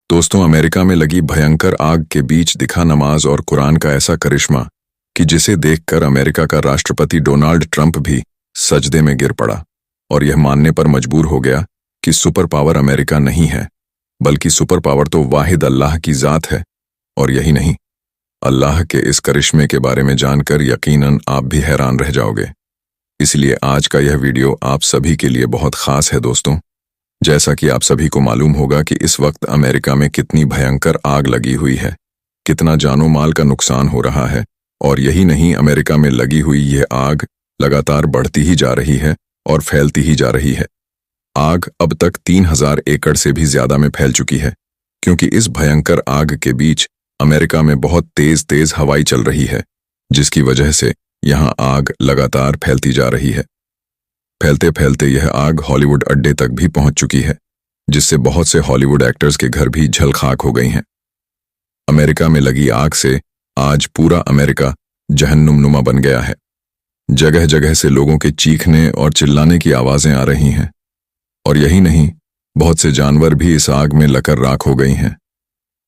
दोस्तों, अमेरिका में लगी भयंकर आग के बीच दिखा नमाज और कुरान का ऐसा करिश्मा कि जिसे देखकर अमेरिका का राष्ट्रपति डोनाल्ड ट्रंप भी सजदे में गिर पड़ा और यह मानने पर मजबूर हो गया कि सुपर पावर अमेरिका नहीं है, बल्कि सुपर पावर तो वाहिद अल्लाह की ज़ात है। और यही नहीं, अल्लाह के इस करिश्मे के बारे में जानकर यकीनन आप भी हैरान रह जाओगे। इसलिए आज का यह वीडियो आप सभी के लिए बहुत ख़ास है दोस्तों। जैसा कि आप सभी को मालूम होगा कि इस वक्त अमेरिका में कितनी भयंकर आग लगी हुई है, कितना जानो माल का नुकसान हो रहा है। और यही नहीं, अमेरिका में लगी हुई यह आग लगातार बढ़ती ही जा रही है और फैलती ही जा रही है। आग अब तक 3000 एकड़ से भी ज्यादा में फैल चुकी है, क्योंकि इस भयंकर आग के बीच अमेरिका में बहुत तेज तेज हवाई चल रही है, जिसकी वजह से यहाँ आग लगातार फैलती जा रही है। फैलते फैलते यह आग हॉलीवुड अड्डे तक भी पहुंच चुकी है, जिससे बहुत से हॉलीवुड एक्टर्स के घर भी जल खाक हो गई हैं। अमेरिका में लगी आग से आज पूरा अमेरिका जहन्नुमनुमा बन गया है। जगह जगह से लोगों के चीखने और चिल्लाने की आवाजें आ रही हैं। और यही नहीं, बहुत से जानवर भी इस आग में लकर राख हो गई हैं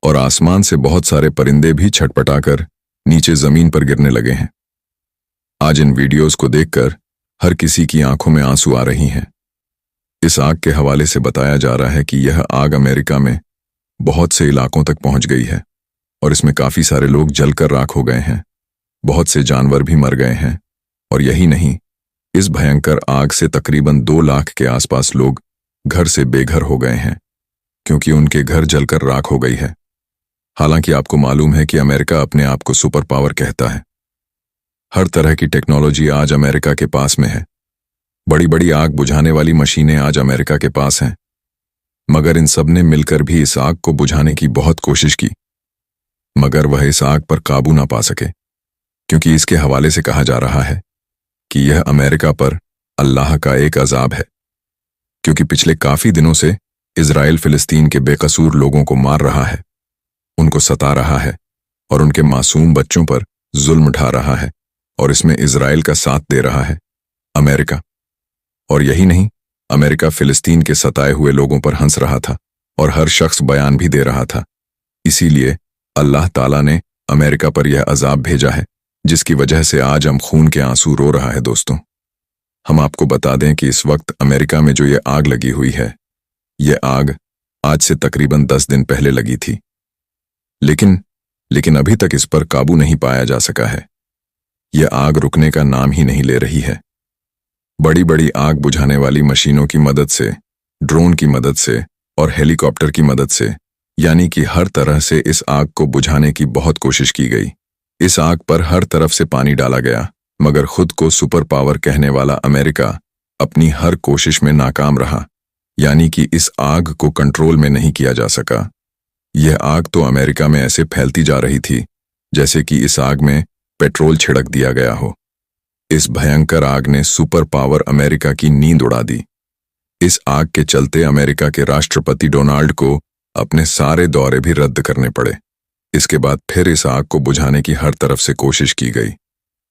और आसमान से बहुत सारे परिंदे भी छटपटाकर नीचे जमीन पर गिरने लगे हैं। आज इन वीडियोस को देखकर हर किसी की आंखों में आंसू आ रही हैं। इस आग के हवाले से बताया जा रहा है कि यह आग अमेरिका में बहुत से इलाकों तक पहुंच गई है और इसमें काफी सारे लोग जलकर राख हो गए हैं, बहुत से जानवर भी मर गए हैं। और यही नहीं, इस भयंकर आग से तकरीबन 2 लाख के आसपास लोग घर से बेघर हो गए हैं, क्योंकि उनके घर जलकर राख हो गई है। हालांकि आपको मालूम है कि अमेरिका अपने आप को सुपर पावर कहता है। हर तरह की टेक्नोलॉजी आज अमेरिका के पास में है। बड़ी बड़ी आग बुझाने वाली मशीनें आज अमेरिका के पास हैं, मगर इन सब ने मिलकर भी इस आग को बुझाने की बहुत कोशिश की, मगर वह इस आग पर काबू ना पा सके, क्योंकि इसके हवाले से कहा जा रहा है कि यह अमेरिका पर अल्लाह का एक अजाब है। क्योंकि पिछले काफी दिनों से इजराइल फिलिस्तीन के बेकसूर लोगों को मार रहा है, उनको सता रहा है और उनके मासूम बच्चों पर जुल्म ढा रहा है, और इसमें इजराइल का साथ दे रहा है अमेरिका। और यही नहीं, अमेरिका फिलिस्तीन के सताए हुए लोगों पर हंस रहा था और हर शख्स बयान भी दे रहा था। इसीलिए अल्लाह ताला ने अमेरिका पर यह अजाब भेजा है, जिसकी वजह से आज हम खून के आंसू रो रहा है। दोस्तों, हम आपको बता दें कि इस वक्त अमेरिका में जो ये आग लगी हुई है, यह आग आज से तकरीबन 10 दिन पहले लगी थी, लेकिन अभी तक इस पर काबू नहीं पाया जा सका है। यह आग रुकने का नाम ही नहीं ले रही है। बड़ी बड़ी आग बुझाने वाली मशीनों की मदद से, ड्रोन की मदद से और हेलीकॉप्टर की मदद से, यानी कि हर तरह से इस आग को बुझाने की बहुत कोशिश की गई। इस आग पर हर तरफ से पानी डाला गया, मगर खुद को सुपर पावर कहने वाला अमेरिका अपनी हर कोशिश में नाकाम रहा, यानी कि इस आग को कंट्रोल में नहीं किया जा सका। यह आग तो अमेरिका में ऐसे फैलती जा रही थी जैसे कि इस आग में पेट्रोल छिड़क दिया गया हो। इस भयंकर आग ने सुपर पावर अमेरिका की नींद उड़ा दी। इस आग के चलते अमेरिका के राष्ट्रपति डोनाल्ड को अपने सारे दौरे भी रद्द करने पड़े। इसके बाद फिर इस आग को बुझाने की हर तरफ से कोशिश की गई।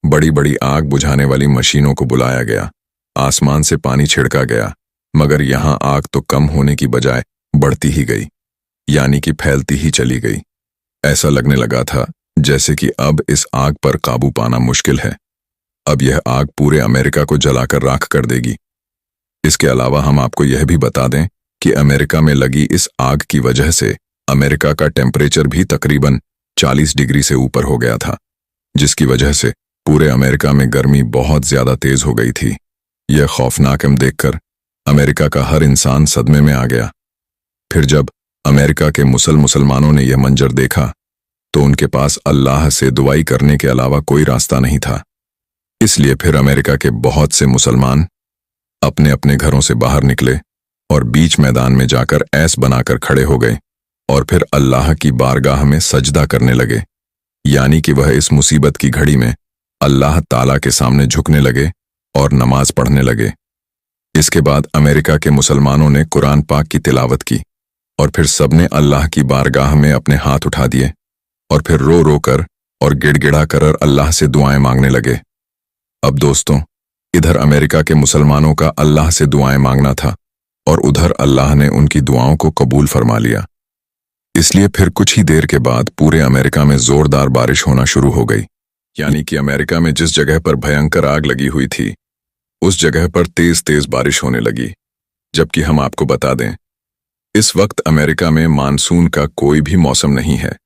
बड़ी बड़ी आग बुझाने वाली मशीनों को बुलाया गया, आसमान से पानी छिड़का गया, मगर यहां आग तो कम होने की बजाय बढ़ती ही गई, यानी कि फैलती ही चली गई। ऐसा लगने लगा था जैसे कि अब इस आग पर काबू पाना मुश्किल है। अब यह आग पूरे अमेरिका को जलाकर राख कर देगी। इसके अलावा हम आपको यह भी बता दें कि अमेरिका में लगी इस आग की वजह से अमेरिका का टेम्परेचर भी तकरीबन 40 डिग्री से ऊपर हो गया था, जिसकी वजह से पूरे अमेरिका में गर्मी बहुत ज्यादा तेज हो गई थी। यह खौफनाक देखकर अमेरिका का हर इंसान सदमे में आ गया। फिर जब अमेरिका के मुसलमानों ने यह मंजर देखा तो उनके पास अल्लाह से दुआई करने के अलावा कोई रास्ता नहीं था। इसलिए फिर अमेरिका के बहुत से मुसलमान अपने अपने घरों से बाहर निकले और बीच मैदान में जाकर ऐस बनाकर खड़े हो गए और फिर अल्लाह की बारगाह में सजदा करने लगे, यानी कि वह इस मुसीबत की घड़ी में अल्लाह ताला के सामने झुकने लगे और नमाज पढ़ने लगे। इसके बाद अमेरिका के मुसलमानों ने कुरान पाक की तिलावत की और फिर सबने अल्लाह की बारगाह में अपने हाथ उठा दिए और फिर रो रो कर और गिड़गिड़ा कर अल्लाह से दुआएं मांगने लगे। अब दोस्तों, इधर अमेरिका के मुसलमानों का अल्लाह से दुआएं मांगना था और उधर अल्लाह ने उनकी दुआओं को कबूल फरमा लिया। इसलिए फिर कुछ ही देर के बाद पूरे अमेरिका में जोरदार बारिश होना शुरू हो गई। यानी कि अमेरिका में जिस जगह पर भयंकर आग लगी हुई थी उस जगह पर तेज तेज बारिश होने लगी। जबकि हम आपको बता दें, इस वक्त अमेरिका में मानसून का कोई भी मौसम नहीं है,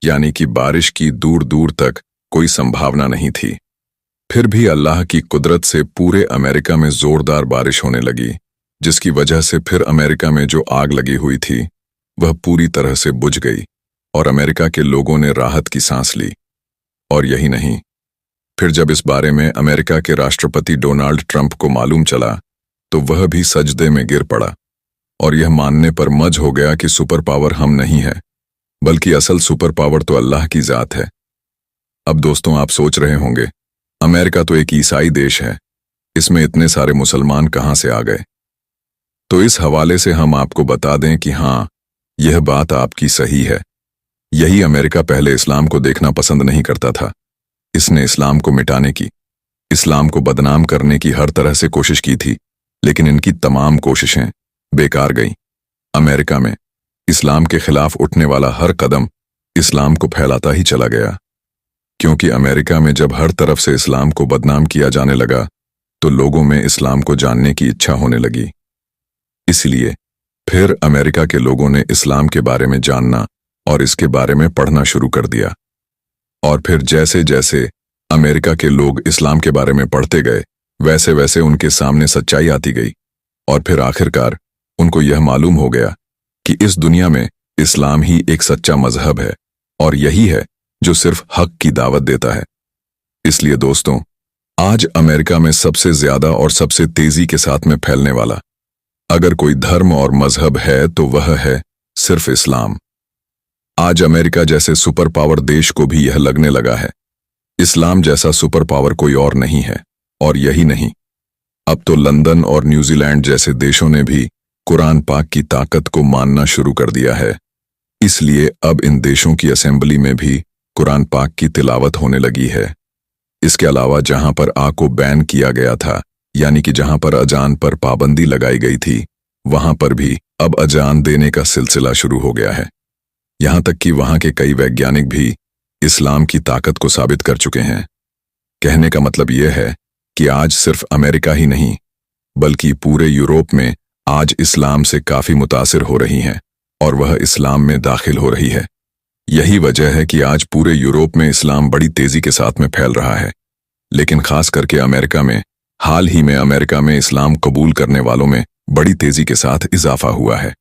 यानी कि बारिश की दूर दूर तक कोई संभावना नहीं थी। फिर भी अल्लाह की कुदरत से पूरे अमेरिका में जोरदार बारिश होने लगी, जिसकी वजह से फिर अमेरिका में जो आग लगी हुई थी वह पूरी तरह से बुझ गई और अमेरिका के लोगों ने राहत की सांस ली। और यही नहीं, फिर जब इस बारे में अमेरिका के राष्ट्रपति डोनाल्ड ट्रंप को मालूम चला तो वह भी सजदे में गिर पड़ा और यह मानने पर मज हो गया कि सुपर पावर हम नहीं है, बल्कि असल सुपर पावर तो अल्लाह की जात है। अब दोस्तों, आप सोच रहे होंगे, अमेरिका तो एक ईसाई देश है, इसमें इतने सारे मुसलमान कहां से आ गए? तो इस हवाले से हम आपको बता दें कि हाँ, यह बात आपकी सही है। यही अमेरिका पहले इस्लाम को देखना पसंद नहीं करता था। इसने इस्लाम को मिटाने की, इस्लाम को बदनाम करने की हर तरह से कोशिश की थी, लेकिन इनकी तमाम कोशिशें बेकार गईं। अमेरिका में इस्लाम के खिलाफ उठने वाला हर कदम इस्लाम को फैलाता ही चला गया, क्योंकि अमेरिका में जब हर तरफ से इस्लाम को बदनाम किया जाने लगा तो लोगों में इस्लाम को जानने की इच्छा होने लगी। इसलिए फिर अमेरिका के लोगों ने इस्लाम के बारे में जानना और इसके बारे में पढ़ना शुरू कर दिया। और फिर जैसे जैसे अमेरिका के लोग इस्लाम के बारे में पढ़ते गए, वैसे वैसे उनके सामने सच्चाई आती गई और फिर आखिरकार उनको यह मालूम हो गया कि इस दुनिया में इस्लाम ही एक सच्चा मजहब है और यही है जो सिर्फ हक की दावत देता है। इसलिए दोस्तों, आज अमेरिका में सबसे ज्यादा और सबसे तेजी के साथ में फैलने वाला अगर कोई धर्म और मजहब है तो वह है सिर्फ इस्लाम। आज अमेरिका जैसे सुपर पावर देश को भी यह लगने लगा है इस्लाम जैसा सुपर पावर कोई और नहीं है। और यही नहीं, अब तो लंदन और न्यूजीलैंड जैसे देशों ने भी कुरान पाक की ताकत को मानना शुरू कर दिया है। इसलिए अब इन देशों की असेंबली में भी कुरान पाक की तिलावत होने लगी है। इसके अलावा जहां पर आग को बैन किया गया था, यानी कि जहां पर अजान पर पाबंदी लगाई गई थी, वहां पर भी अब अजान देने का सिलसिला शुरू हो गया है। यहां तक कि वहां के कई वैज्ञानिक भी इस्लाम की ताकत को साबित कर चुके हैं। कहने का मतलब यह है कि आज सिर्फ अमेरिका ही नहीं, बल्कि पूरे यूरोप में आज इस्लाम से काफी मुतासिर हो रही हैं और वह इस्लाम में दाखिल हो रही है। यही वजह है कि आज पूरे यूरोप में इस्लाम बड़ी तेजी के साथ में फैल रहा है। लेकिन खास करके अमेरिका में हाल ही में अमेरिका में इस्लाम कबूल करने वालों में बड़ी तेजी के साथ इजाफा हुआ है।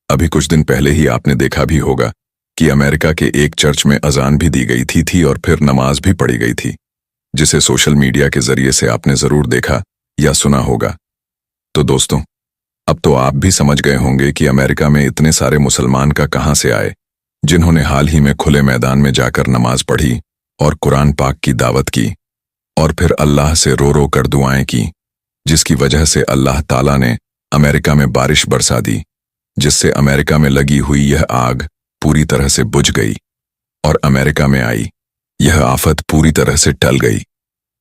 अभी कुछ दिन पहले ही आपने देखा भी होगा कि अमेरिका के एक चर्च में अजान भी दी गई थी और फिर नमाज भी पढ़ी गई थी, जिसे सोशल मीडिया के जरिए से आपने जरूर देखा या सुना होगा। तो दोस्तों, अब तो आप भी समझ गए होंगे कि अमेरिका में इतने सारे मुसलमान का कहां से आए, जिन्होंने हाल ही में खुले मैदान में जाकर नमाज पढ़ी और कुरान पाक की दावत की और फिर अल्लाह से रो रो कर दुआएं की, जिसकी वजह से अल्लाह ताला ने अमेरिका में बारिश बरसा दी, जिससे अमेरिका में लगी हुई यह आग पूरी तरह से बुझ गई और अमेरिका में आई यह आफत पूरी तरह से टल गई।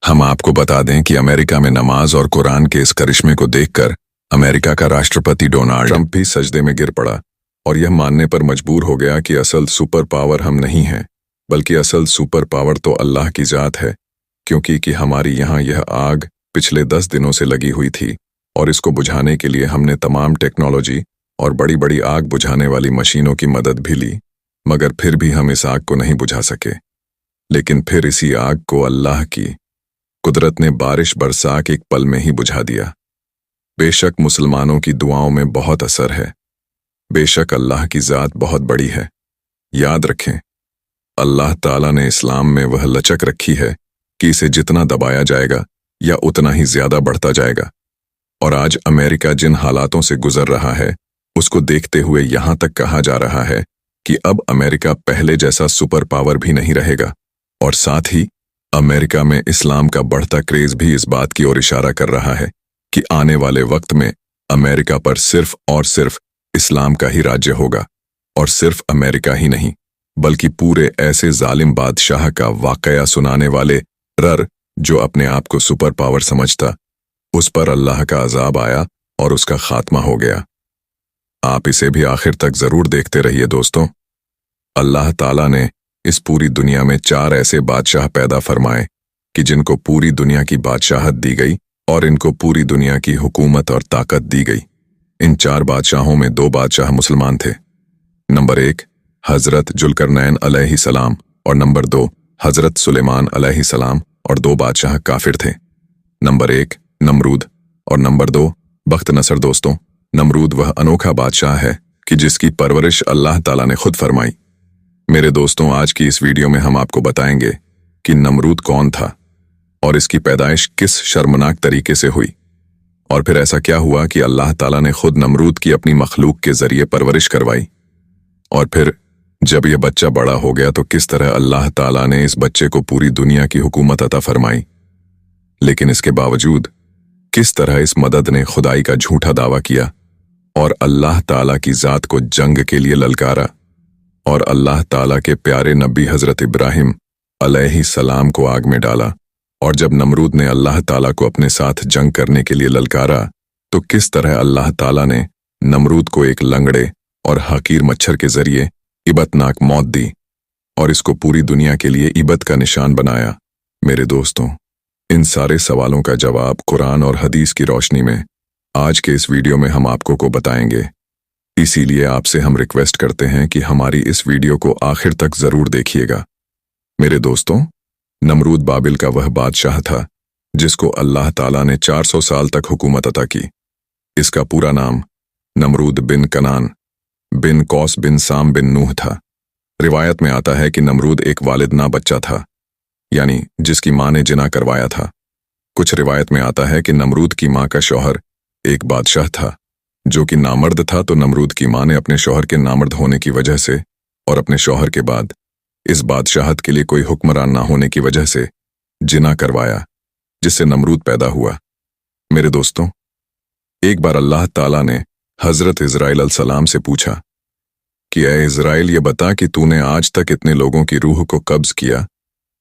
हम आपको बता दें कि अमेरिका में नमाज और कुरान के इस करिश्मे को देखकर अमेरिका का राष्ट्रपति डोनाल्ड ट्रंप भी सजदे में गिर पड़ा और यह मानने पर मजबूर हो गया कि असल सुपर पावर हम नहीं हैं, बल्कि असल सुपर पावर तो अल्लाह की जात है। क्योंकि कि हमारी यहाँ यह आग पिछले 10 दिनों से लगी हुई थी और इसको बुझाने के लिए हमने तमाम टेक्नोलॉजी और बड़ी बड़ी आग बुझाने वाली मशीनों की मदद भी ली, मगर फिर भी हम इस आग को नहीं बुझा सके। लेकिन फिर इसी आग को अल्लाह की कुदरत ने बारिश बरसा के एक पल में ही बुझा दिया। बेशक मुसलमानों की दुआओं में बहुत असर है, बेशक अल्लाह की जात बहुत बड़ी है। याद रखें, अल्लाह ताला ने इस्लाम में वह लचक रखी है कि इसे जितना दबाया जाएगा या उतना ही ज्यादा बढ़ता जाएगा। और आज अमेरिका जिन हालातों से गुजर रहा है, उसको देखते हुए यहां तक कहा जा रहा है कि अब अमेरिका पहले जैसा सुपर पावर भी नहीं रहेगा। और साथ ही अमेरिका में इस्लाम का बढ़ता क्रेज भी इस बात की ओर इशारा कर रहा है कि आने वाले वक्त में अमेरिका पर सिर्फ और सिर्फ इस्लाम का ही राज्य होगा। और सिर्फ अमेरिका ही नहीं, बल्कि पूरे ऐसे जालिम बादशाह का वाकया सुनाने वाले रर, जो अपने आप को सुपर पावर समझता, उस पर अल्लाह का अजाब आया और उसका खात्मा हो गया। आप इसे भी आखिर तक जरूर देखते रहिए दोस्तों। अल्लाह ताला ने इस पूरी दुनिया में 4 ऐसे बादशाह पैदा फरमाए कि जिनको पूरी दुनिया की बादशाहत दी गई और इनको पूरी दुनिया की हुकूमत और ताकत दी गई। इन 4 बादशाहों में 2 बादशाह मुसलमान थे। नंबर 1 हजरत जुल्करनैन अलैहिस्सलाम और नंबर 2 हजरत सुलेमान अलैहिस्सलाम, और 2 बादशाह काफिर थे। नंबर 1 नमरूद और नंबर 2 बख्त नसर। दोस्तों, नमरूद वह अनोखा बादशाह है कि जिसकी परवरिश अल्लाह ताला ने खुद फरमाई। मेरे दोस्तों, आज की इस वीडियो में हम आपको बताएंगे कि नमरूद कौन था और इसकी पैदाइश किस शर्मनाक तरीके से हुई, और फिर ऐसा क्या हुआ कि अल्लाह ताला ने खुद नमरूद की अपनी मखलूक के जरिए परवरिश करवाई, और फिर जब यह बच्चा बड़ा हो गया तो किस तरह अल्लाह ताला ने इस बच्चे को पूरी दुनिया की हुकूमत अता फरमाई। लेकिन इसके बावजूद किस तरह इस मदद ने खुदाई का झूठा दावा किया और अल्लाह ताला की जात को जंग के लिए ललकारा, और अल्लाह ताला के प्यारे नबी हजरत इब्राहिम अलैहिस्सलाम को आग में डाला। और जब नमरूद ने अल्लाह ताला को अपने साथ जंग करने के लिए ललकारा तो किस तरह अल्लाह ताला ने नमरूद को एक लंगड़े और हकीर मच्छर के जरिए इबतनाक मौत दी और इसको पूरी दुनिया के लिए इबत का निशान बनाया। मेरे दोस्तों, इन सारे सवालों का जवाब कुरान और हदीस की रोशनी में आज के इस वीडियो में हम आपको बताएंगे। इसीलिए आपसे हम रिक्वेस्ट करते हैं कि हमारी इस वीडियो को आखिर तक जरूर देखिएगा। मेरे दोस्तों, नमरूद बाबिल का वह बादशाह था जिसको अल्लाह ताला ने 400 साल तक हुकूमत अता की। इसका पूरा नाम नमरूद बिन कनान बिन कौस बिन साम बिन नूह था। रिवायत में आता है कि नमरूद एक वालिद ना बच्चा था, यानी जिसकी माँ ने जिना करवाया था। कुछ रिवायत में आता है कि नमरूद की माँ का शौहर एक बादशाह था जो कि नामर्द था, तो नमरूद की माँ ने अपने शौहर के नामर्द होने की वजह से और अपने शौहर के बाद इस बादशाहत के लिए कोई हुक्मरान ना होने की वजह से जिना करवाया, जिससे नमरूद पैदा हुआ। मेरे दोस्तों, एक बार अल्लाह ताला ने हजरत इज़राइल अलैहिस्सलाम से पूछा कि ऐ इज़राइल, ये बता कि तूने आज तक इतने लोगों की रूह को कब्ज किया,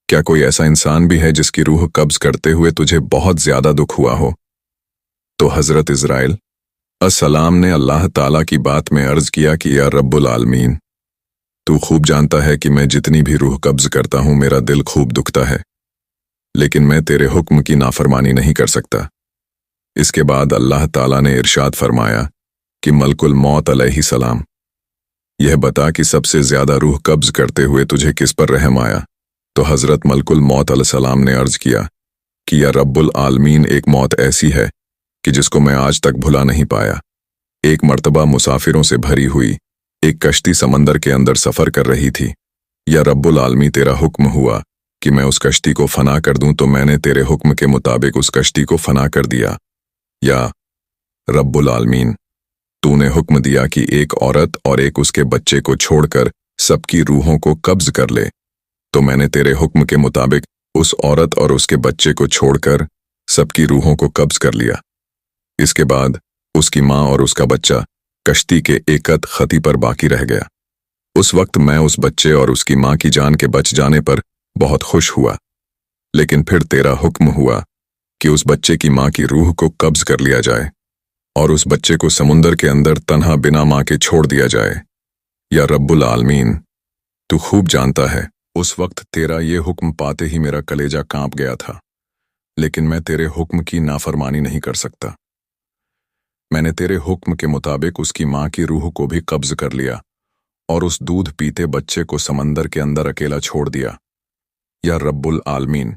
क्या कोई ऐसा इंसान भी है जिसकी रूह कब्ज करते हुए तुझे बहुत ज्यादा दुख हुआ हो? तो हजरत इज़राइल अस्सलाम ने अल्लाह ताला की बात में अर्ज किया कि या रब्बुल आलमीन, तू खूब जानता है कि मैं जितनी भी रूह कब्ज करता हूं मेरा दिल खूब दुखता है, लेकिन मैं तेरे हुक्म की नाफरमानी नहीं कर सकता। इसके बाद अल्लाह ताला ने इरशाद फरमाया कि मलकुल मौत अलैहिस्सलाम, यह बता कि सबसे ज्यादा रूह कब्ज करते हुए तुझे किस पर रहम आया? तो हजरत मलकुल मौत अलैहिस्सलाम ने अर्ज किया कि या रब्बुल आलमीन, एक मौत ऐसी है कि जिसको मैं आज तक भुला नहीं पाया। एक मर्तबा मुसाफिरों से भरी हुई एक कश्ती समंदर के अंदर सफर कर रही थी। या रब्बुल आलमी, तेरा हुक्म हुआ कि मैं उस कश्ती को फना कर दूं, तो मैंने तेरे हुक्म के मुताबिक उस कश्ती को फना कर दिया। या रब्बुल आलमीन, तूने हुक्म दिया कि एक औरत और एक उसके बच्चे को छोड़कर सबकी रूहों को कब्ज कर ले, तो मैंने तेरे हुक्म के मुताबिक उस औरत और उसके बच्चे को छोड़कर सबकी रूहों को कब्ज कर लिया। इसके बाद उसकी माँ और उसका बच्चा कश्ती के एकत खती पर बाकी रह गया। उस वक्त मैं उस बच्चे और उसकी माँ की जान के बच जाने पर बहुत खुश हुआ, लेकिन फिर तेरा हुक्म हुआ कि उस बच्चे की माँ की रूह को कब्ज कर लिया जाए और उस बच्चे को समुंदर के अंदर तन्हा बिना माँ के छोड़ दिया जाए। या रब्बुल आलमीन, तू खूब जानता है उस वक्त तेरा ये हुक्म पाते ही मेरा कलेजा कांप गया था, लेकिन मैं तेरे हुक्म की नाफरमानी नहीं कर सकता। मैंने तेरे हुक्म के मुताबिक उसकी माँ की रूह को भी कब्ज कर लिया और उस दूध पीते बच्चे को समंदर के अंदर अकेला छोड़ दिया। या रब्बुल आलमीन,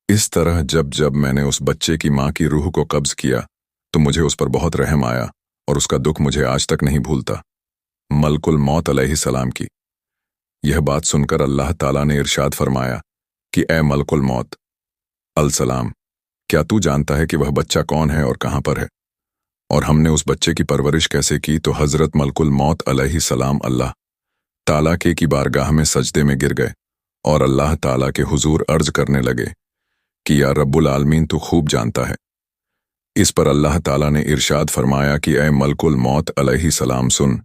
इस तरह जब जब मैंने उस बच्चे की माँ की रूह को कब्ज किया तो मुझे उस पर बहुत रहम आया और उसका दुख मुझे आज तक नहीं भूलता। मलकुल मौत अलैहिस्सलाम की यह बात सुनकर अल्लाह ताला ने इरशाद फरमाया कि ए मलकुल मौत अलसलाम, क्या तू जानता है कि वह बच्चा कौन है और कहां पर है, और हमने उस बच्चे की परवरिश कैसे की? तो हजरत मलकुल मौत अलैहिस्सलाम अल्लाह ताला के की बारगाह में सजदे में गिर गए और अल्लाह ताला के हुजूर अर्ज करने लगे कि या रब्बुल आलमीन, तू खूब जानता है। इस पर अल्लाह ताला ने इरशाद फरमाया कि ए मलकुल मौत अलैहिस्सलाम, सुन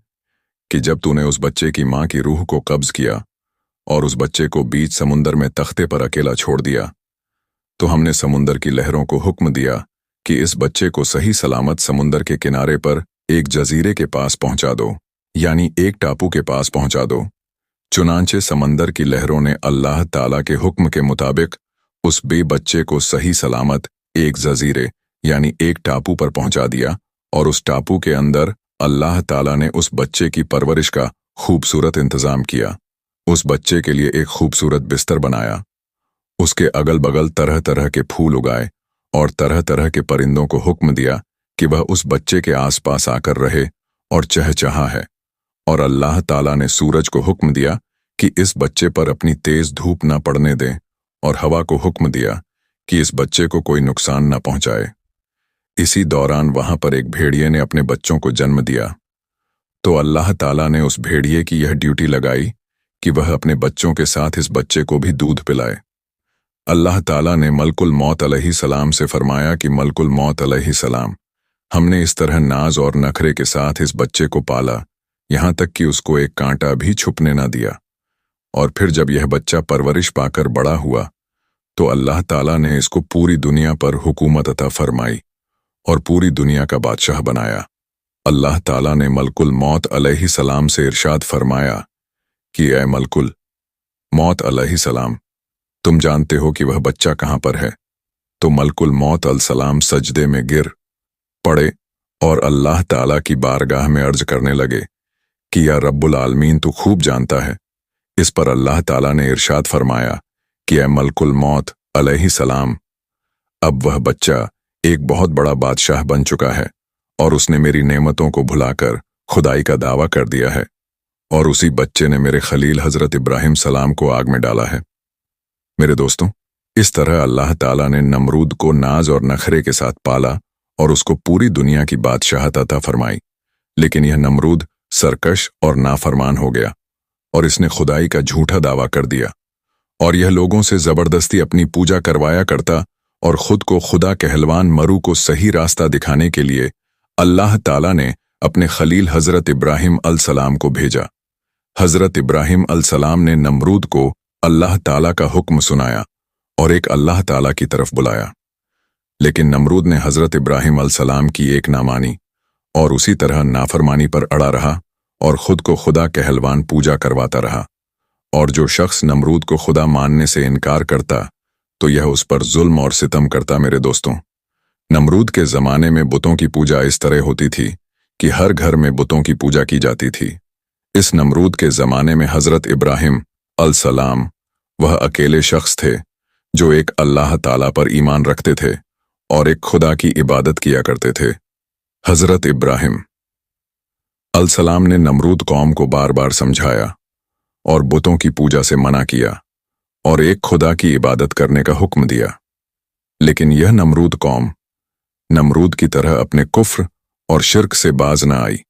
कि जब तूने उस बच्चे की माँ की रूह को कब्ज किया और उस बच्चे को बीच समुंदर में तख्ते पर अकेला छोड़ दिया, तो हमने समुंदर की लहरों को हुक्म दिया कि इस बच्चे को सही सलामत समुंदर के किनारे पर एक जजीरे के पास पहुंचा दो, यानी एक टापू के पास पहुंचा दो, चुनांचे समंदर की लहरों ने अल्लाह ताला के हुक्म के मुताबिक उस बे बच्चे को सही सलामत एक जजीरे यानी एक टापू पर पहुंचा दिया, और उस टापू के अंदर अल्लाह ताला ने उस बच्चे की परवरिश का खूबसूरत इंतजाम किया। उस बच्चे के लिए एक खूबसूरत बिस्तर बनाया, उसके अगल बगल तरह तरह के फूल उगाए और तरह तरह के परिंदों को हुक्म दिया कि वह उस बच्चे के आसपास आकर रहे और चहचहा है। और अल्लाह ताला ने सूरज को हुक्म दिया कि इस बच्चे पर अपनी तेज धूप न पड़ने दें, और हवा को हुक्म दिया कि इस बच्चे को कोई नुकसान न पहुंचाए। इसी दौरान वहां पर एक भेड़िए ने अपने बच्चों को जन्म दिया, तो अल्लाह ताला ने उस भेड़िए की यह ड्यूटी लगाई कि वह अपने बच्चों के साथ इस बच्चे को भी दूध पिलाए। अल्लाह ताला ने मलकुल मौत अलैहिस्सलाम से फरमाया कि मलकुल मौत अलैहिस्सलाम, हमने इस तरह नाज और नखरे के साथ इस बच्चे को पाला, यहां तक कि उसको एक कांटा भी छुपने ना दिया। और फिर जब यह बच्चा परवरिश पाकर बड़ा हुआ तो अल्लाह ताला ने इसको पूरी दुनिया पर हुकूमत अता फरमाई और पूरी दुनिया का बादशाह बनाया। अल्लाह ताला ने मलकुल मौत अलैहिस्सलाम से इरशाद फरमाया कि ऐ मलकुल मौत अलैहिस्सलाम, तुम जानते हो कि वह बच्चा कहां पर है। तो मलकुल मौत अलैहिस्सलाम सजदे में गिर पड़े और अल्लाह ताला की बारगाह में अर्ज करने लगे कि या रब्बुल आलमीन, तू खूब जानता है। इस पर अल्लाह ताला ने इरशाद फरमाया कि ऐ मलकुल मौत अलैहिस्सलाम, अब वह बच्चा एक बहुत बड़ा बादशाह बन चुका है और उसने मेरी नेमतों को भुलाकर खुदाई का दावा कर दिया है, और उसी बच्चे ने मेरे खलील हजरत इब्राहिम सलाम को आग में डाला है। मेरे दोस्तों, इस तरह अल्लाह ताला ने नमरूद को नाज और नखरे के साथ पाला और उसको पूरी दुनिया की बादशाहत अता फरमाई। लेकिन यह नमरूद सरकश और नाफरमान हो गया और इसने खुदाई का झूठा दावा कर दिया, और यह लोगों से जबरदस्ती अपनी पूजा करवाया करता और खुद को खुदा कहलवान मरू को सही रास्ता दिखाने के लिए अल्लाह ताला ने अपने खलील हजरत इब्राहिम अलसलाम को भेजा। हजरत इब्राहिम अलसलाम ने नमरूद को अल्लाह ताला का हुक्म सुनाया और एक अल्लाह ताला की तरफ बुलाया, लेकिन नमरूद ने हजरत इब्राहिम अलसलाम की एक ना मानी और उसी तरह नाफरमानी पर अड़ा रहा और खुद को खुदा कहलवान पूजा करवाता रहा। और जो शख्स नमरूद को खुदा मानने से इनकार करता तो यह उस पर जुल्म और सितम करता। मेरे दोस्तों, नमरूद के ज़माने में बुतों की पूजा इस तरह होती थी कि हर घर में बुतों की पूजा की जाती थी। इस नमरूद के ज़माने में हजरत इब्राहिम अलसलाम वह अकेले शख्स थे जो एक अल्लाह ताला पर ईमान रखते थे और एक खुदा की इबादत किया करते थे। हजरत इब्राहिम अलसलाम ने नमरूद कौम को बार बार समझाया और बुतों की पूजा से मना किया और एक खुदा की इबादत करने का हुक्म दिया, लेकिन यह नमरूद कौम नमरूद की तरह अपने कुफ्र और शिर्क से बाज न आई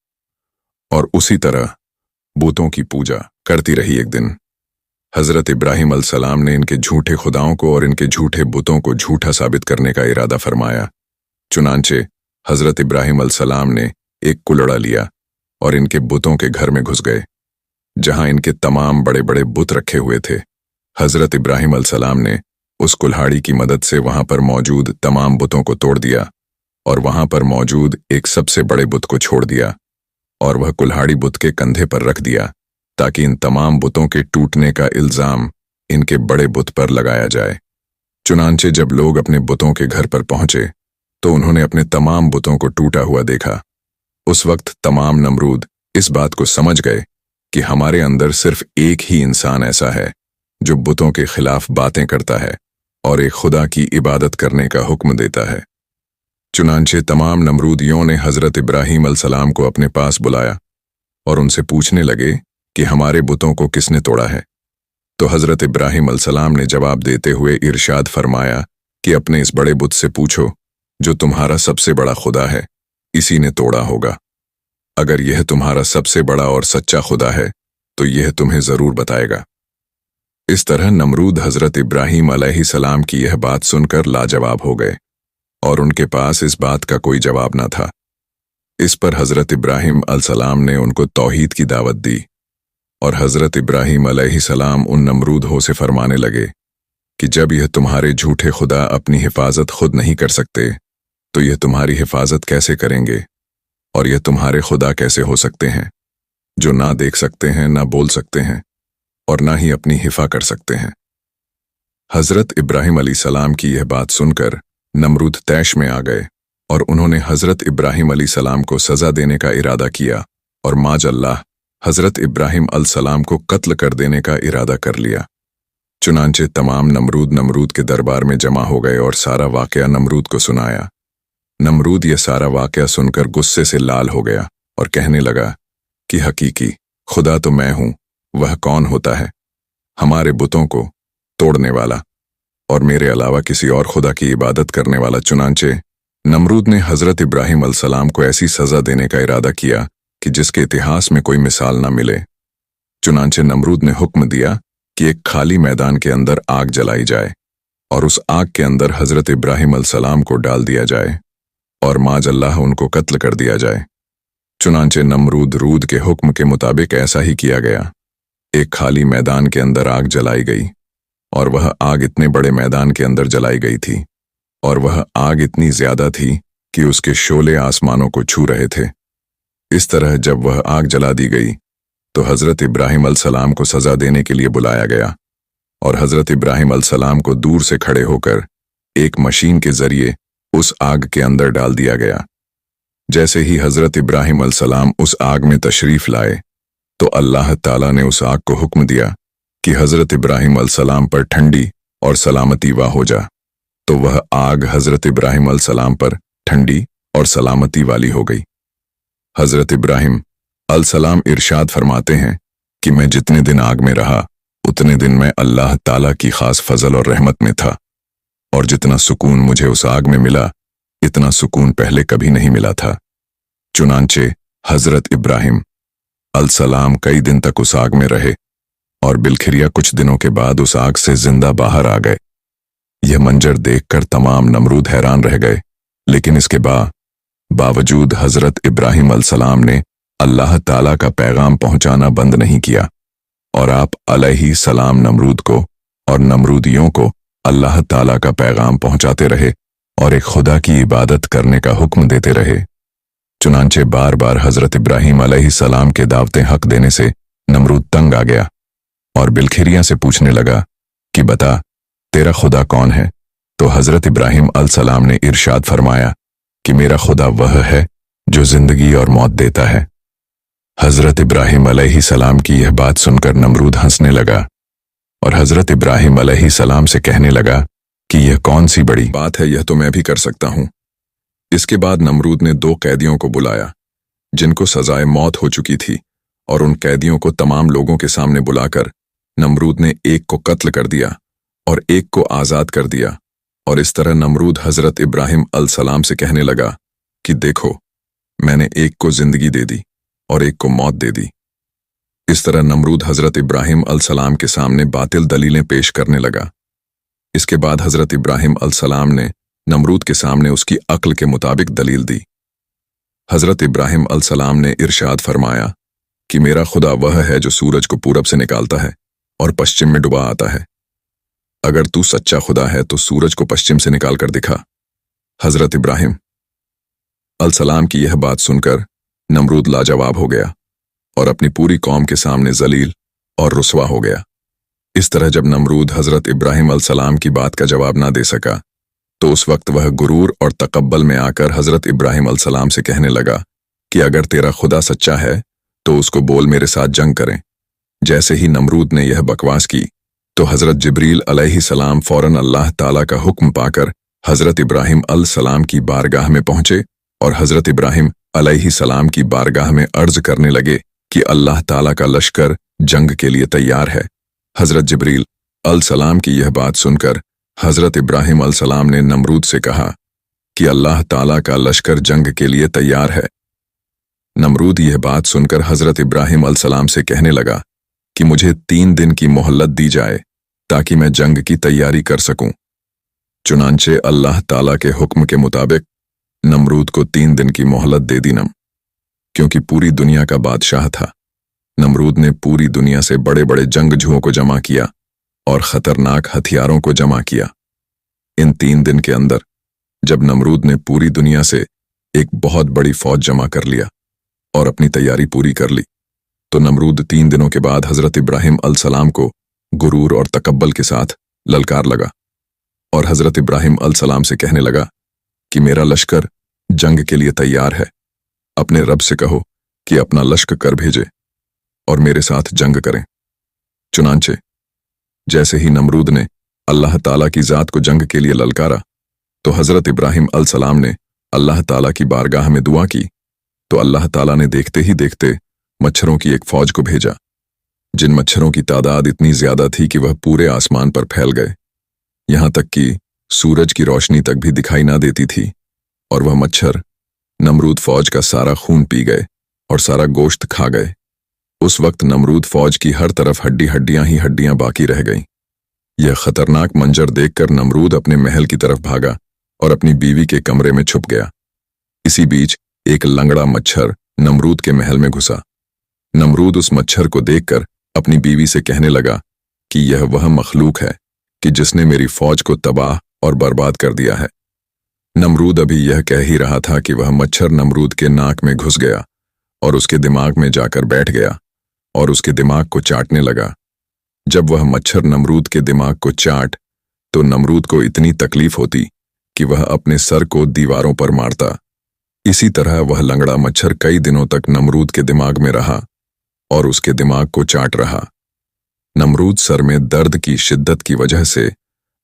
और उसी तरह बुतों की पूजा करती रही। एक दिन हजरत इब्राहिम अलसलाम ने इनके झूठे खुदाओं को और इनके झूठे बुतों को झूठा साबित करने का इरादा फरमाया। चुनांचे हजरत इब्राहिम अलसलाम ने एक कुल्हड़ा लिया और इनके बुतों के घर में घुस गए, जहां इनके तमाम बड़े बड़े बुत रखे हुए थे। हजरत इब्राहिम अलसलाम ने उस कुल्हाड़ी की मदद से वहां पर मौजूद तमाम बुतों को तोड़ दिया और वहां पर मौजूद एक सबसे बड़े बुत को छोड़ दिया और वह कुल्हाड़ी बुत के कंधे पर रख दिया ताकि इन तमाम बुतों के टूटने का इल्जाम इनके बड़े बुत पर लगाया जाए। चुनांचे जब लोग अपने बुतों के घर पर पहुंचे तो उन्होंने अपने तमाम बुतों को टूटा हुआ देखा। उस वक्त तमाम नमरूद इस बात को समझ गए कि हमारे अंदर सिर्फ एक ही इंसान ऐसा है जो बुतों के खिलाफ बातें करता है और एक खुदा की इबादत करने का हुक्म देता है। चुनांचे तमाम नमरूदियों ने हजरत इब्राहिम अलसलाम को अपने पास बुलाया और उनसे पूछने लगे कि हमारे बुतों को किसने तोड़ा है। तो हजरत इब्राहिम अलसलाम ने जवाब देते हुए इरशाद फरमाया कि अपने इस बड़े बुत से पूछो जो तुम्हारा सबसे बड़ा खुदा है, इसी ने तोड़ा होगा। अगर यह तुम्हारा सबसे बड़ा और सच्चा खुदा है तो यह तुम्हें जरूर बताएगा। इस तरह नमरूद हजरत इब्राहिम अलैहिस्सलाम की यह बात सुनकर लाजवाब हो गए और उनके पास इस बात का कोई जवाब न था। इस पर हजरत इब्राहिम अलैहिस्सलाम ने उनको तौहीद की दावत दी और हजरत इब्राहिम अलैहिस्सलाम उन नमरूदों से फरमाने लगे कि जब यह तुम्हारे झूठे खुदा अपनी हिफाजत खुद नहीं कर सकते तो यह तुम्हारी हिफाजत कैसे करेंगे, और यह तुम्हारे खुदा कैसे हो सकते हैं जो ना देख सकते हैं ना बोल सकते हैं। और ना ही अपनी हिफा कर सकते हैं। हजरत इब्राहिम अलैहिस्सलाम की यह बात सुनकर नमरूद तैश में आ गए और उन्होंने हजरत इब्राहिम अलैहिस्सलाम को सजा देने का इरादा किया और माजअल्लाह हजरत इब्राहिम अलैहिस्सलाम को कत्ल कर देने का इरादा कर लिया। चुनांचे तमाम नमरूद के दरबार में जमा हो गए और सारा वाकया नमरूद को सुनाया। नमरूद यह सारा वाकया सुनकर गुस्से से लाल हो गया और कहने लगा कि हकीकी खुदा तो मैं हूं, वह कौन होता है? हमारे बुतों को तोड़ने वाला और मेरे अलावा किसी और खुदा की इबादत करने वाला। चुनांचे नमरूद ने हजरत इब्राहिम अलैहिस्सलाम को ऐसी सजा देने का इरादा किया कि जिसके इतिहास में कोई मिसाल न मिले। चुनांचे नमरूद ने हुक्म दिया कि एक खाली मैदान के अंदर आग जलाई जाए और उस आग के अंदर हजरत इब्राहिम अलैहिस्सलाम को डाल दिया जाए और माजअल्लाह उनको कत्ल कर दिया जाए। चुनांचे नमरूद के हुक्म के मुताबिक ऐसा ही किया गया। एक खाली मैदान के अंदर आग जलाई गई और वह आग इतने बड़े मैदान के अंदर जलाई गई थी और वह आग इतनी ज्यादा थी कि उसके शोले आसमानों को छू रहे थे। इस तरह जब वह आग जला दी गई तो हजरत इब्राहिम अलैहिस्सलाम को सजा देने के लिए बुलाया गया और हजरत इब्राहिम अलैहिस्सलाम को दूर से खड़े होकर एक मशीन के जरिए उस आग के अंदर डाल दिया गया। जैसे ही हजरत इब्राहिम अलैहिस्सलाम उस आग में तशरीफ लाए तो अल्लाह ताला ने उस आग को हुक्म दिया कि हजरत इब्राहिम अलैहिस्सलाम पर ठंडी और सलामती वाह हो जा। तो वह आग हजरत इब्राहिम अलैहिस्सलाम पर ठंडी और सलामती वाली हो गई। हजरत इब्राहिम अलैहिस्सलाम इरशाद फरमाते हैं कि मैं जितने दिन आग में रहा उतने दिन मैं अल्लाह ताला की खास फजल और रहमत में था और जितना सुकून मुझे उस आग में मिला इतना सुकून पहले कभी नहीं मिला था। चुनांचे हजरत इब्राहिम अलैहिस्सलाम कई दिन तक उस आग में रहे और बिलखिरिया कुछ दिनों के बाद उस आग से जिंदा बाहर आ गए। यह मंजर देखकर तमाम नमरूद हैरान रह गए, लेकिन इसके बावजूद हजरत इब्राहिम अलैहिस्सलाम ने अल्लाह ताला का पैगाम पहुंचाना बंद नहीं किया और आप अलैहिस्सलाम नमरूद को और नमरूदियों को अल्लाह ताला का पैगाम पहुंचाते रहे और एक खुदा की इबादत करने का हुक्म देते रहे। चुनांचे बार बार हजरत इब्राहिम अलैहिस्सलाम के दावते हक देने से नमरूद तंग आ गया और बिलखिरिया से पूछने लगा कि बता तेरा खुदा कौन है? तो हजरत इब्राहिम अलैहिस्सलाम ने इरशाद फरमाया कि मेरा खुदा वह है जो जिंदगी और मौत देता है। हजरत इब्राहिम अलैहिस्सलाम की यह बात सुनकर नमरूद हंसने लगा और हजरत इब्राहिम अलैहिस्सलाम से कहने लगा कि यह कौन सी बड़ी बात है, यह तो मैं भी कर सकता हूं। इसके बाद नमरूद ने 2 कैदियों को बुलाया जिनको सजाए मौत हो चुकी थी और उन कैदियों को तमाम लोगों के सामने बुलाकर नमरूद ने एक को कत्ल कर दिया और एक को आजाद कर दिया। और इस तरह नमरूद हजरत इब्राहिम अलैहिस्सलाम से कहने लगा कि देखो मैंने एक को जिंदगी दे दी और एक को मौत दे दी। इस तरह नमरूद हजरत इब्राहिम अलैहिस्सलाम के सामने बातिल दलीलें पेश करने लगा। इसके बाद हजरत इब्राहिम अलैहिस्सलाम ने नमरूद के सामने उसकी अक्ल के मुताबिक दलील दी। हजरत इब्राहिम अलैहिस्सलाम ने इरशाद फरमाया कि मेरा खुदा वह है जो सूरज को पूरब से निकालता है और पश्चिम में डुबा आता है। अगर तू सच्चा खुदा है तो सूरज को पश्चिम से निकाल कर दिखा। हजरत इब्राहिम अलैहिस्सलाम की यह बात सुनकर नमरूद लाजवाब हो गया और अपनी पूरी कौम के सामने जलील और रुस्वा हो गया। इस तरह जब नमरूद हजरत इब्राहिम अलैहिस्सलाम की बात का जवाब ना दे सका तो उस वक्त वह गुरूर और तकब्बल में आकर हजरत इब्राहिम अलैहिस्सलाम से कहने लगा कि अगर तेरा खुदा सच्चा है तो उसको बोल मेरे साथ जंग करें। जैसे ही नमरूद ने यह बकवास की तो हजरत जिब्रील अलैहिस्सलाम फौरन अल्लाह ताला का हुक्म पाकर हजरत इब्राहिम अलैहिस्सलाम की बारगाह में पहुंचे और हजरत इब्राहिम अलैहिस्सलाम की बारगाह में अर्ज करने लगे कि अल्लाह ताला का लश्कर जंग के लिए तैयार है। हजरत जिब्रील अलैहिस्सलाम की यह बात सुनकर हजरत इब्राहिम अलैहिस्सलाम ने नमरूद से कहा कि अल्लाह ताला का लश्कर जंग के लिए तैयार है। नमरूद यह बात सुनकर हजरत इब्राहिम अलैहिस्सलाम से कहने लगा कि मुझे 3 दिन की मोहलत दी जाए ताकि मैं जंग की तैयारी कर सकूं। चुनांचे अल्लाह ताला के हुक्म के मुताबिक नमरूद को 3 दिन की मोहलत दे दी। क्योंकि पूरी दुनिया का बादशाह था, नमरूद ने पूरी दुनिया से बड़े बड़े जंगजुओं को जमा किया और खतरनाक हथियारों को जमा किया। इन 3 दिन के अंदर जब नमरूद ने पूरी दुनिया से एक बहुत बड़ी फौज जमा कर लिया और अपनी तैयारी पूरी कर ली तो नमरूद 3 दिनों के बाद हजरत इब्राहिम अलसलाम को गुरूर और तकब्बल के साथ ललकार लगा और हजरत इब्राहिम अलसलाम से कहने लगा कि मेरा लश्कर जंग के लिए तैयार है, अपने रब से कहो कि अपना लश्कर कर भेजे और मेरे साथ जंग करें। चुनांचे जैसे ही नमरूद ने अल्लाह ताला की जात को जंग के लिए ललकारा तो हजरत इब्राहिम अलसलाम ने अल्लाह ताला की बारगाह में दुआ की, तो अल्लाह ताला ने देखते ही देखते मच्छरों की एक फौज को भेजा, जिन मच्छरों की तादाद इतनी ज्यादा थी कि वह पूरे आसमान पर फैल गए, यहां तक कि सूरज की रोशनी तक भी दिखाई ना देती थी। और वह मच्छर नमरूद फौज का सारा खून पी गए और सारा गोश्त खा गए। उस वक्त नमरूद फौज की हर तरफ हड्डियां ही हड्डियां बाकी रह गईं। यह खतरनाक मंजर देखकर नमरूद अपने महल की तरफ भागा और अपनी बीवी के कमरे में छुप गया। इसी बीच एक लंगड़ा मच्छर नमरूद के महल में घुसा। नमरूद उस मच्छर को देखकर अपनी बीवी से कहने लगा कि यह वह मखलूक है कि जिसने मेरी फौज को तबाह और बर्बाद कर दिया है। नमरूद अभी यह कह ही रहा था कि वह मच्छर नमरूद के नाक में घुस गया और उसके दिमाग में जाकर बैठ गया और उसके दिमाग को चाटने लगा। जब वह मच्छर नमरूद के दिमाग को चाट तो नमरूद को इतनी तकलीफ होती कि वह अपने सर को दीवारों पर मारता। इसी तरह वह लंगड़ा मच्छर कई दिनों तक नमरूद के दिमाग में रहा और उसके दिमाग को चाट रहा। नमरूद सर में दर्द की शिद्दत की वजह से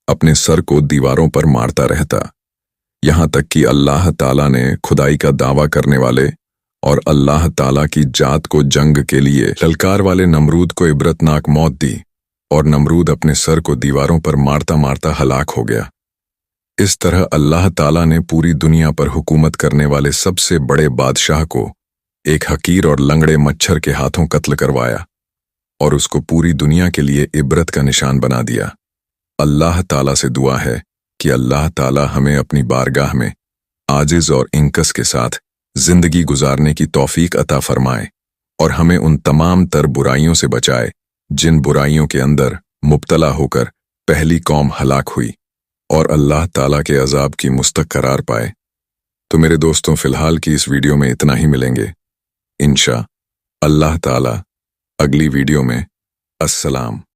अपने सर को दीवारों पर मारता रहता, यहां तक कि अल्लाह ताला ने खुदाई का दावा करने वाले और अल्लाह ताला की जात को जंग के लिए ललकार वाले नमरूद को इबरतनाक मौत दी और नमरूद अपने सर को दीवारों पर मारता मारता हलाक हो गया। इस तरह अल्लाह ताला ने पूरी दुनिया पर हुकूमत करने वाले सबसे बड़े बादशाह को एक हकीर और लंगड़े मच्छर के हाथों कत्ल करवाया और उसको पूरी दुनिया के लिए इबरत का निशान बना दिया। अल्लाह ताला से दुआ है कि अल्लाह ताला हमें अपनी बारगाह में आजिज और इंकस के साथ जिंदगी गुजारने की तौफीक अता फरमाए और हमें उन तमाम तर बुराइयों से बचाए जिन बुराइयों के अंदर मुब्तला होकर पहली कौम हलाक हुई और अल्लाह ताला के अजाब की मुस्तक करार पाए। तो मेरे दोस्तों, फिलहाल की इस वीडियो में इतना ही मिलेंगे इंशा अल्लाह ताला अगली वीडियो में। अस्सलाम।